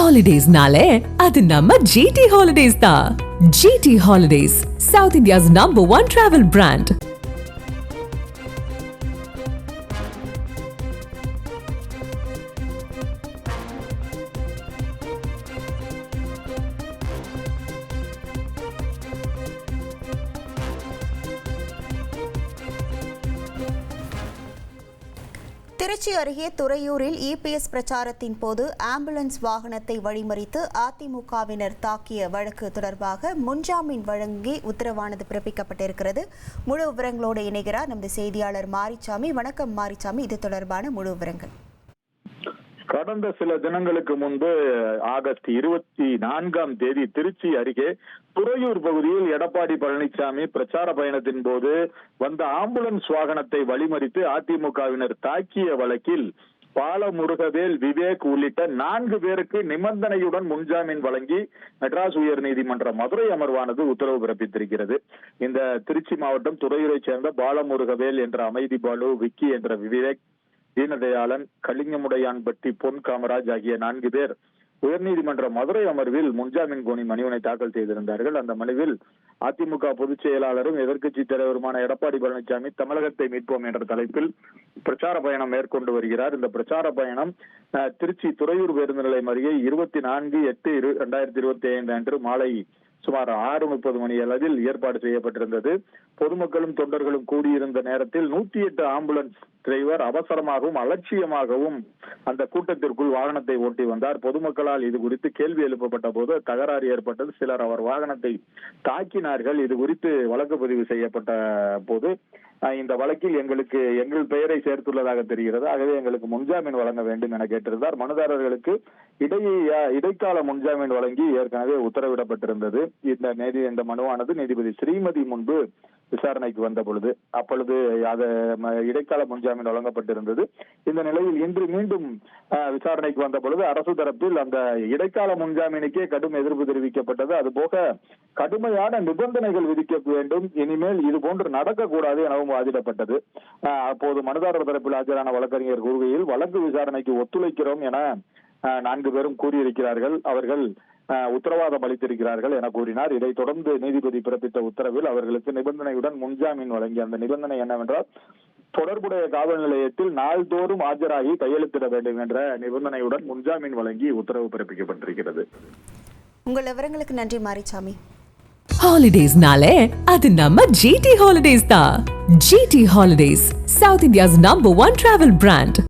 Holidays-nale, அது நம்ம GT Holidays தான். GT Holidays, South India's #1 travel brand. Trichy அருகே துறையூரில் இபிஎஸ் பிரச்சாரத்தின் போது ஆம்புலன்ஸ் வாகனத்தை வழிமறித்து அதிமுகவினர் தாக்கிய வழக்கு தொடர்பாக முன்ஜாமீன் வழங்கி உத்தரவானது பிறப்பிக்கப்பட்டிருக்கிறது. முழு விவரங்களோடு இணைகிறார் நமது செய்தியாளர் மாரிச்சாமி. வணக்கம் மாரிச்சாமி, இது தொடர்பான முழு விவரங்கள். கடந்த சில தினங்களுக்கு முன்பு ஆகஸ்ட் 24ஆம் தேதி திருச்சி அருகே துறையூர் பகுதியில் எடப்பாடி பழனிசாமி பிரச்சார பயணத்தின் போது வந்த ஆம்புலன்ஸ் வாகனத்தை வழிமறித்து அதிமுகவினர் தாக்கிய வழக்கில் பாலமுருகவேல், விவேக் உள்ளிட்ட 4 பேருக்கு நிபந்தனையுடன் முன்ஜாமீன் வழங்கி மெட்ராஸ் உயர் நீதிமன்ற மதுரை அமர்வானது உத்தரவு பிறப்பித்திருக்கிறது. இந்த திருச்சி மாவட்டம் துறையூரை சேர்ந்த பாலமுருகவேல் என்ற அமைதி பாலு, விக்கி என்ற விவேக், தீனதயாளன், கலிங்கமுடையான்பட்டி, பொன் காமராஜ் ஆகிய 4 பேர் உயர்நீதிமன்ற மதுரை அமர்வில் முன்ஜாமீன் கோரி மனுவினை தாக்கல் செய்திருந்தார்கள். அந்த மனுவில் அதிமுக பொதுச் செயலாளரும் எதிர்க்கட்சி தலைவருமான எடப்பாடி பழனிசாமி தமிழகத்தை மீட்போம் என்ற தலைப்பில் பிரச்சார பயணம் மேற்கொண்டு வருகிறார். இந்த பிரச்சார பயணம் திருச்சி துறையூர் பேருந்து நிலையம் அருகே 24/8/2025 அன்று மாலை சுமார் 6:30 மணி அளவில் ஏற்பாடு செய்யப்பட்டிருந்தது. பொதுமக்களும் தொண்டர்களும் கூடியிருந்த நேரத்தில் 108 ஆம்புலன்ஸ் டிரைவர் அவசரமாகவும் அலட்சியமாகவும் அந்த கூட்டத்திற்குள் வாகனத்தை ஓட்டி வந்தார். பொதுமக்களால் இது குறித்து கேள்வி எழுப்பப்பட்ட போது தகராறு ஏற்பட்டது. சிலர் அவர் வாகனத்தை தாக்கினார்கள். இது குறித்து வழக்கு பதிவு செய்யப்பட்ட போது இந்த வழக்கில் எங்கள் பெயரை சேர்த்துள்ளதாக தெரிகிறது, ஆகவே எங்களுக்கு முன்ஜாமீன் வழங்க வேண்டும் என கேட்டிருந்தார். மனுதாரர்களுக்கு இடைக்கால முன்ஜாமீன் வழங்கி ஏற்கனவே உத்தரவிடப்பட்டிருந்தது. இந்த மனுவானது நீதிபதி ஸ்ரீமதி முன்பு விசாரணைக்கு வந்த பொழுது அப்பொழுது இடைக்கால முன்ஜாமீன் வழங்கப்பட்டிருந்தது. இந்த நிலையில் இன்று மீண்டும் விசாரணைக்கு வந்த பொழுது அரசு தரப்பில் அந்த இடைக்கால முன்ஜாமீனுக்கே கடும் எதிர்ப்பு தெரிவிக்கப்பட்டது. அதுபோக கடுமையான நிபந்தனைகள் விதிக்க வேண்டும், இனிமேல் இது போன்று நடக்கக்கூடாது எனவும் வாதிடப்பட்டது. அப்போது மனுதாரர் தரப்பில் ஆஜரான வழக்கறிஞர் கூறுகையில் வழக்கு விசாரணைக்கு ஒத்துழைக்கிறோம் என 4 பேரும் கூறியிருக்கிறார்கள், அவர்கள் உத்தரவாதம் அளித்திருக்கிறார்கள் என கூறினார். இதைத் தொடர்ந்து நீதிபதி பிறப்பித்த உத்தரவில் அவர்களுக்கு நிபந்தனையுடன் முன்ஜாமீன் வழங்கி, அந்த நிபந்தனை என்னவென்றால் தொடர்புடைய காவல் நிலையத்தில் நாள்தோறும் ஆஜராகி கையெழுத்திட வேண்டும் என்ற நிபந்தனையுடன் முன்ஜாமீன் வழங்கி உத்தரவு பிறப்பிக்கப்பட்டிருக்கிறது. உங்கள் விவரங்களுக்கு நன்றி மாரிச்சாமி. Holidays-nale, அது நம்ம GT Holidays தான். GT Holidays, South India's #1 travel brand.